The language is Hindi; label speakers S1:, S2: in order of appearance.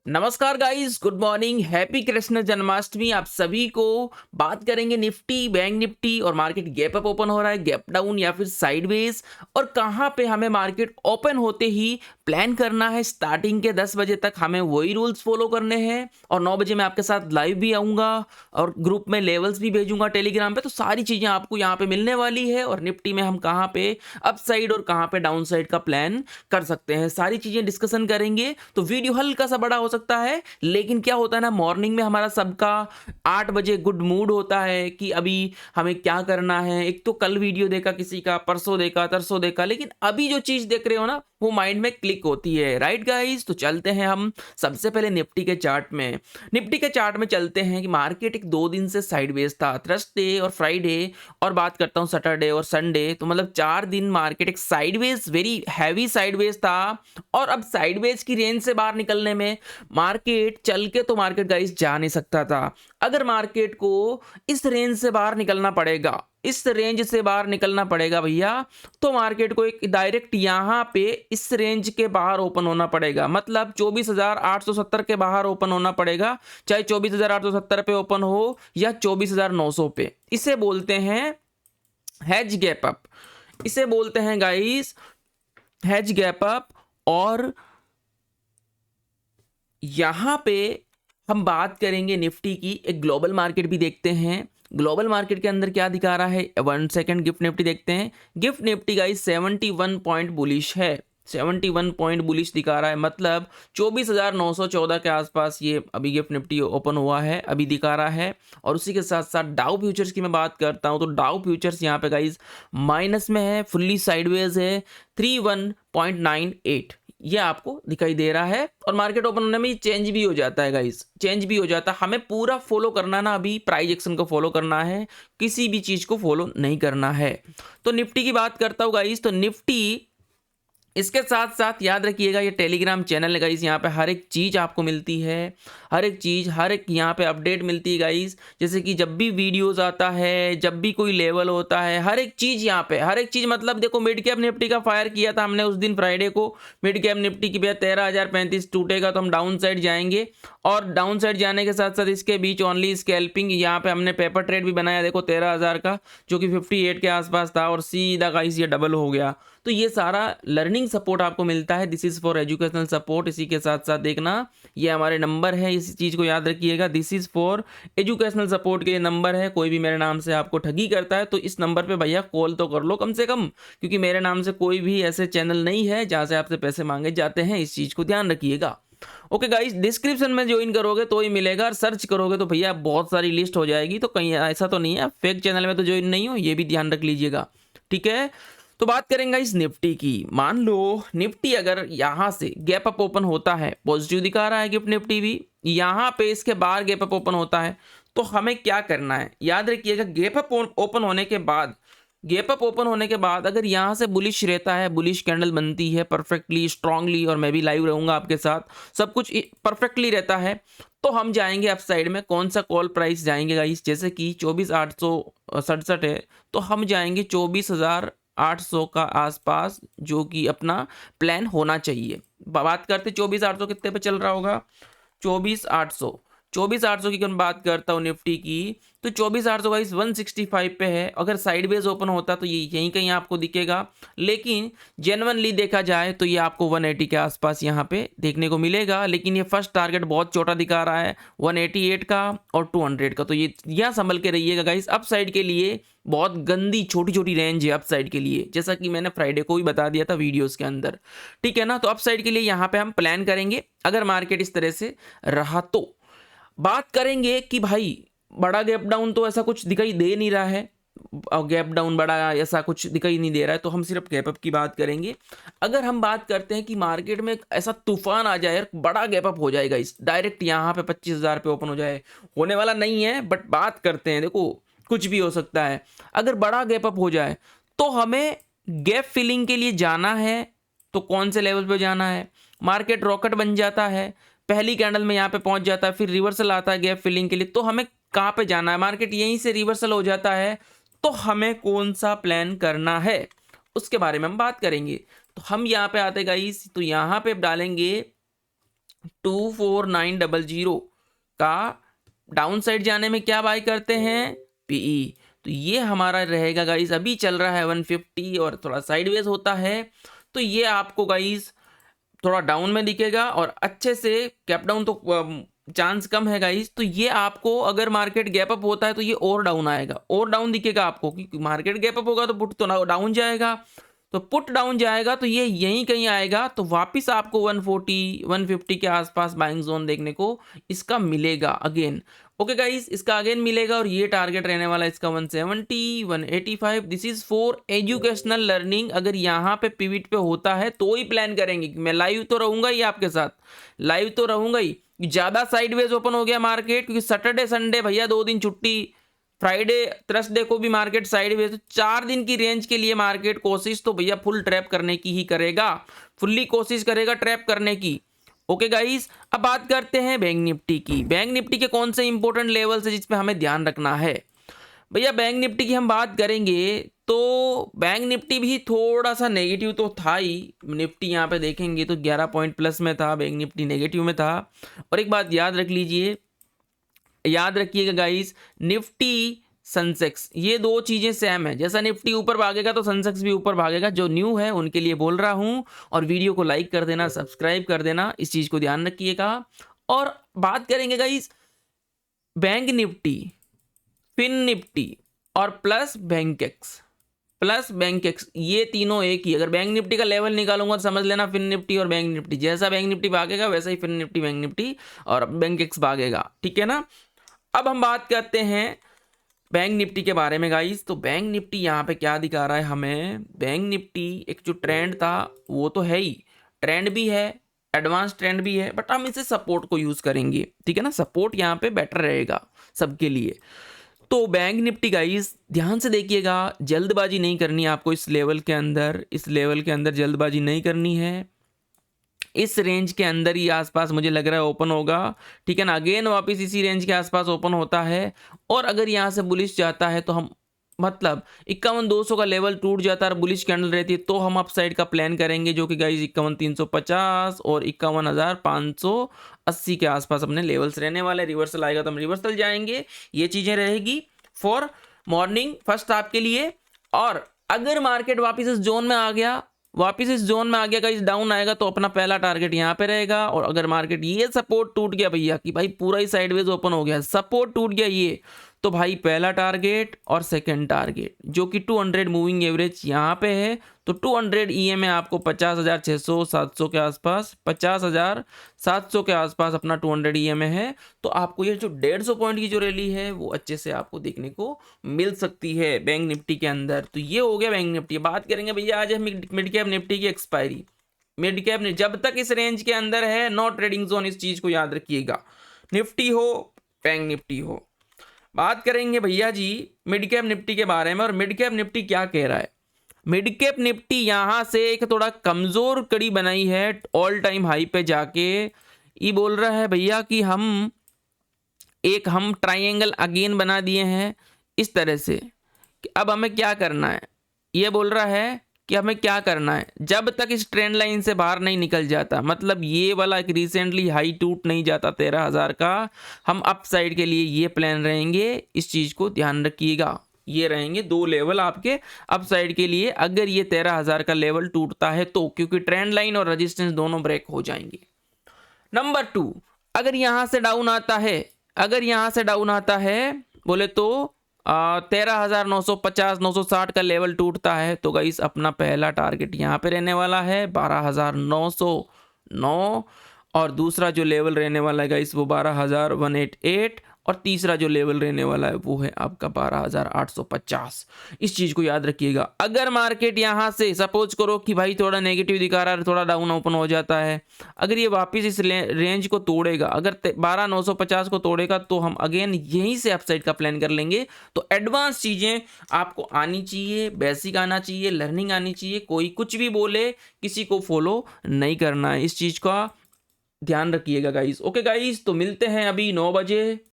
S1: नमस्कार guys, good morning, happy Krishna Janmashtami. आप सभी को बात करेंगे निफ्टी, बैंक निफ्टी और मार्केट गैप अप ओपन हो रहा है, गैप डाउन या फिर साइडवेज, और कहां पे हमें मार्केट ओपन होते ही प्लान करना है। स्टार्टिंग के 10 बजे तक हमें वही रूल्स फॉलो करने हैं और 9 बजे मैं आपके साथ लाइव भी आऊंगा और ग्रुप में लेवल्स भी भेजूंगा टेलीग्राम पे। तो सारी चीजें आपको यहाँ पे मिलने वाली है और निफ्टी में हम कहाँ पे अप साइड और कहाँ पे डाउन साइड का प्लान कर सकते हैं, सारी चीजें डिस्कशन करेंगे। तो वीडियो हल्का सा बड़ा हो सकता है, लेकिन क्या होता है ना, मॉर्निंग में हमारा सबका 8 बजे गुड मूड होता है कि अभी हमें क्या करना है। एक तो कल वीडियो देखा किसी का, परसों देखा, तरसों देखा, लेकिन अभी जो चीज देख रहे हो ना वो माइंड में क्लिक होती है। राइट गाइस, तो चलते हैं हम सबसे पहले निफ्टी के चार्ट में। निफ्टी के चार्ट में चलते हैं कि मार्केट एक 2 दिन से साइडवेज था, थर्सडे और फ्राइडे, और बात करता हूं सैटरडे और संडे, तो मतलब 4 दिन मार्केट एक साइडवेज, वेरी हैवी साइडवेज था। और अब साइडवेज की रेंज से बाहर निकलने में मार्केट चल के तो मार्केट गाइस जा नहीं सकता था। अगर मार्केट को इस रेंज से बाहर निकलना पड़ेगा, इस रेंज से बाहर निकलना पड़ेगा भैया, तो मार्केट को एक डायरेक्ट यहां पे इस रेंज के बाहर ओपन होना पड़ेगा। मतलब 24,870 के बाहर ओपन होना पड़ेगा, चाहे 24,870 पे ओपन हो या 24,900 पे। इसे बोलते हैं हैज गैप अप, इसे बोलते हैं गाइस हैज गैप अप। और यहां पे हम बात करेंगे निफ्टी की, एक ग्लोबल मार्केट भी देखते हैं। ग्लोबल मार्केट के अंदर क्या दिखा रहा है, 1 सेकंड गिफ्ट निफ्टी देखते हैं। Gift Nifty guys 71 point bullish है, 71 पॉइंट बुलिश दिखा रहा है। मतलब 24,914 के आसपास ये अभी गिफ्ट निफ्टी ओपन हुआ है, अभी दिखा रहा है। और उसी के साथ साथ डाउ फ्यूचर्स की मैं बात करता हूं तो डाउ फ्यूचर्स यहाँ पे गाइस माइनस में है, फुल्ली साइडवेज है, 31.98 ये आपको दिखाई दे रहा है। और मार्केट ओपन होने में चेंज भी हो जाता है गाइस, चेंज भी हो जाता है। हमें पूरा फॉलो करना ना, अभी प्राइस एक्शन को फॉलो करना है, किसी भी चीज को फॉलो नहीं करना है। तो निफ्टी की बात करता हूँ गाइस, तो निफ्टी इसके साथ साथ याद रखिएगा ये टेलीग्राम चैनल है गाइस, यहाँ पे हर एक चीज़ आपको मिलती है, हर एक चीज़, हर एक यहाँ पे अपडेट मिलती है गाइस। जैसे कि जब भी वीडियोस आता है, जब भी कोई लेवल होता है, हर एक चीज़ यहाँ पे, हर एक चीज़। मतलब देखो मिड कैप निफ्टी का फायर किया था हमने उस दिन फ्राइडे को, मिड कैप निफ्टी की भैया 13,035 टूटेगा तो हम डाउन साइड जाएंगे, और डाउन साइड जाने के साथ साथ इसके बीच ओनली स्कैल्पिंग, यहाँ पे हमने पेपर ट्रेड भी बनाया देखो 13,000 का, जो कि 58 के आसपास था, और सीधा गाइस ये डबल हो गया। तो ये सारा लर्निंग सपोर्ट आपको मिलता है, this is for educational support. इसी के साथ साथ देखना ये हमारे नंबर है, इस चीज़ को याद रखिएगा, this is for educational support के लिए नंबर है। कोई भी मेरे नाम से आपको ठगी करता है तो इस नंबर पे भैया कॉल तो कर लो कम से कम, क्योंकि मेरे नाम से कोई भी ऐसे चैनल नहीं है जहाँ से आपसे पैसे मांगे जाते हैं, इस चीज़ को ध्यान रखिएगा। ओके गाइस, डिस्क्रिप्शन में ज्वाइन करोगे तो ही मिलेगा, और सर्च करोगे तो भैया बहुत सारी लिस्ट हो जाएगी। तो कहीं ऐसा तो नहीं है फेक चैनल में तो ज्वाइन नहीं हो, ये भी ध्यान रख लीजिएगा, ठीक है। तो बात करेंगे इस निफ्टी की। मान लो निफ्टी अगर यहां से गैप अप ओपन होता है, पॉजिटिव दिखा रहा है गिफ्ट निफ्टी भी, यहां पे इसके बाहर गैप अप ओपन होता है, तो हमें क्या करना है, याद रखिएगा गैप अप ओपन होने के बाद, गैप अप ओपन होने के बाद अगर यहां से बुलिश रहता है, बुलिश कैंडल बनती है परफेक्टली स्ट्रांगली, और मैं भी लाइव रहूंगा आपके साथ, सब कुछ परफेक्टली रहता है, तो हम जाएंगे अप साइड में। कौन सा कॉल प्राइस जाएंगे गाइस, जैसे कि 24,867 है, तो हम जाएंगे 24,800 का आसपास, जो कि अपना प्लान होना चाहिए। बात करते 24,800 कितने पे चल रहा होगा, 24,800, 24,800 की मैं बात करता हूँ निफ्टी की, तो 24,800 का इस 165 पे है। अगर साइडवेज ओपन होता तो ये यहीं कहीं आपको दिखेगा, लेकिन जेन्युइनली देखा जाए तो ये आपको 180 के आसपास यहाँ पे देखने को मिलेगा। लेकिन ये फर्स्ट टारगेट बहुत छोटा दिखा रहा है, 188 का और 200 का, तो ये यहाँ संभल के रहिएगा गाइस। अप साइड के लिए बहुत गंदी छोटी छोटी रेंज है अप साइड के लिए, जैसा कि मैंने फ्राइडे को भी बता दिया था वीडियोस के अंदर, ठीक है ना। तो अप साइड के लिए यहाँ पे हम प्लान करेंगे अगर मार्केट इस तरह से रहा तो। बात करेंगे कि भाई बड़ा गैप डाउन तो ऐसा कुछ दिखाई दे नहीं रहा है, गैप डाउन बड़ा ऐसा कुछ दिखाई नहीं दे रहा है, तो हम सिर्फ गैप अप की बात करेंगे। अगर हम बात करते हैं कि मार्केट में एक ऐसा तूफान आ जाए, बड़ा गैप अप हो जाएगा, इस डायरेक्ट यहाँ पे 25,000 पे ओपन हो जाए, होने वाला नहीं है, बट बात करते हैं, देखो कुछ भी हो सकता है। अगर बड़ा गैप अप हो जाए तो हमें गैप फिलिंग के लिए जाना है, तो कौन से लेवल पे जाना है, मार्केट रॉकेट बन जाता है, पहली कैंडल में यहाँ पे पहुंच जाता है, फिर रिवर्सल आता है गैप फिलिंग के लिए, तो हमें कहाँ पे जाना है, मार्केट यहीं से रिवर्सल हो जाता है, तो हमें कौन सा प्लान करना है उसके बारे में हम बात करेंगे। तो हम यहाँ पे आते गाइस, तो यहाँ पे डालेंगे 24900 का डाउन साइड जाने में क्या बाय करते हैं, पीई। तो ये हमारा रहेगा गाइस, अभी चल रहा है 150 और थोड़ा साइडवेज होता है, तो ये आपको गाइस थोड़ा डाउन में दिखेगा और अच्छे से कैप डाउन तो चांस कम है गाइस। तो ये आपको अगर मार्केट गैप अप होता है तो ये और डाउन आएगा, और डाउन दिखेगा आपको, क्योंकि मार्केट गैप अप होगा तो पुट तो डाउन जाएगा, तो पुट डाउन जाएगा तो ये यहीं कहीं आएगा, तो वापस आपको 140 150 के आसपास बाइंग जोन देखने को इसका मिलेगा अगेन। ओके गाइस, इसका अगेन मिलेगा और ये टारगेट रहने वाला है इसका 170 185। This is for educational learning. अगर यहाँ पे पिविट पे होता है तो ही प्लान करेंगे। मैं लाइव तो रहूंगा ही आपके साथ, लाइव तो रहूंगा ही। ज्यादा साइडवेज ओपन हो गया मार्केट, क्योंकि सैटरडे संडे भैया 2 दिन छुट्टी, फ्राइडे थर्सडे को भी मार्केट साइडवेज, तो 4 दिन की रेंज के लिए मार्केट कोशिश तो भैया फुल ट्रैप करने की ही करेगा, फुल्ली कोशिश करेगा ट्रैप करने की। ओके गाइस, अब बात करते हैं बैंक निफ्टी की। बैंक निफ्टी के कौन से इंपॉर्टेंट लेवल्स है जिस पे हमें ध्यान रखना है भैया। बैंक निफ्टी की हम बात करेंगे तो बैंक निफ्टी भी थोड़ा सा नेगेटिव तो था ही। निफ्टी यहाँ पे देखेंगे तो 11 पॉइंट प्लस में था, बैंक निफ्टी नेगेटिव में था। और एक बात याद रख लीजिए, याद रखिएगा गाइस, निफ्टी सेंसेक्स ये दो चीजें सेम है। जैसा निफ्टी ऊपर भागेगा तो सेंसेक्स भी ऊपर भागेगा। जो न्यू है उनके लिए बोल रहा हूं, और वीडियो को लाइक कर देना, सब्सक्राइब कर देना, इस चीज को ध्यान रखिएगा। और बात करेंगे guys bank nifty, fin nifty और प्लस बैंक एक्स, ये तीनों एक ही। अगर बैंक निफ्टी का लेवल निकालूंगा तो समझ लेना फिन निफ्टी और बैंक निफ्टी, जैसा बैंक निफ्टी भागेगा वैसा ही फिन निफ्टी, बैंक निफ्टी और बैंक एक्स भागेगा, ठीक है ना। अब हम बात करते हैं बैंक निफ्टी के बारे में गाइस। तो बैंक निफ्टी यहाँ पे क्या दिखा रहा है हमें, बैंक निफ्टी एक जो ट्रेंड था वो तो है ही, ट्रेंड भी है, एडवांस ट्रेंड भी है, बट हम इसे सपोर्ट को यूज करेंगे, ठीक है ना। सपोर्ट यहाँ पे बेटर रहेगा सबके लिए। तो बैंक निफ्टी गाइस ध्यान से देखिएगा, जल्दबाजी नहीं करनी है आपको इस लेवल के अंदर, इस लेवल के अंदर जल्दबाजी नहीं करनी है। इस रेंज के अंदर ही आसपास मुझे लग रहा है ओपन होगा, ठीक है ना। अगेन वापस इसी रेंज के आसपास ओपन होता है, और अगर यहाँ से बुलिश जाता है तो हम मतलब 51,200 का लेवल टूट जाता है, बुलिश कैंडल रहती है, तो हम अपसाइड का प्लान करेंगे, जो कि गाइस 51,350 और 51,580 के आसपास अपने लेवल्स रहने वाले। रिवर्सल आएगा तो हम रिवर्सल जाएंगे, ये चीजें रहेगी फॉर मॉर्निंग फर्स्ट आपके लिए। और अगर मार्केट वापस इस जोन में आ गया, गाइस डाउन आएगा, तो अपना पहला टारगेट यहाँ पे रहेगा। और अगर मार्केट ये सपोर्ट टूट गया भैया कि भाई पूरा ही साइडवेज ओपन हो गया, सपोर्ट टूट गया ये, तो भाई पहला टारगेट और सेकंड टारगेट जो कि 200 मूविंग एवरेज यहाँ पे है, तो 200 ईएमए आपको 50,600 700 के आसपास, 50,700 के आसपास अपना 200 ईएमए है। तो आपको ये जो 150 पॉइंट की जो रैली है वो अच्छे से आपको देखने को मिल सकती है बैंक निफ्टी के अंदर। तो ये हो गया बैंक निफ्टी। बात करेंगे भैया आज हम मिड कैप निफ्टी की एक्सपायरी। मिड कैप जब तक इस रेंज के अंदर है, नो ट्रेडिंग जोन, इस चीज को याद रखिएगा, निफ्टी हो बैंक निफ्टी हो। बात करेंगे भैया जी मिड कैप निफ्टी के बारे में, और मिड कैप निफ्टी क्या कह रहा है। मिड कैप निफ्टी यहां से एक थोड़ा कमजोर कड़ी बनाई है, ऑल टाइम हाई पे जाके ये बोल रहा है भैया कि हम ट्राइंगल अगेन बना दिए हैं इस तरह से कि अब हमें क्या करना है। ये बोल रहा है कि हमें क्या करना है, जब तक इस ट्रेंड लाइन से बाहर नहीं निकल जाता, मतलब ये वाला एक रिसेंटली हाई टूट नहीं जाता 13,000 का, हम अपसाइड के लिए ये प्लान रहेंगे। इस चीज को ध्यान रखिएगा, ये रहेंगे 2 लेवल आपके अपसाइड के लिए अगर ये 13,000 का लेवल टूटता है तो, क्योंकि ट्रेंड लाइन और रेजिस्टेंस दोनों ब्रेक हो जाएंगे। नंबर 2, अगर यहां से डाउन आता है बोले तो 13,950 960 का लेवल टूटता है, तो गाइस अपना पहला टारगेट यहाँ पे रहने वाला है 12,909, और दूसरा जो लेवल रहने वाला है गाइस वो 12,188, और तीसरा जो लेवल रहने वाला है वो है आपका 12,850। इस चीज को याद रखिएगा। अगर मार्केट यहां से सपोज करो कि भाई थोड़ा नेगेटिव दिखा रहा है, थोड़ा डाउन ओपन हो जाता है, अगर ये वापस इस रेंज को तोड़ेगा, अगर 12,950 को तोड़ेगा, तो हम अगेन यहीं से अपसाइड का प्लान कर लेंगे। तो एडवांस चीजें आपको आनी चाहिए, बेसिक आना चाहिए, लर्निंग आनी चाहिए। कोई कुछ भी बोले किसी को फॉलो नहीं करना है, इस चीज का ध्यान रखिएगा गाइस। ओके गाइस, तो मिलते हैं अभी 9 बजे।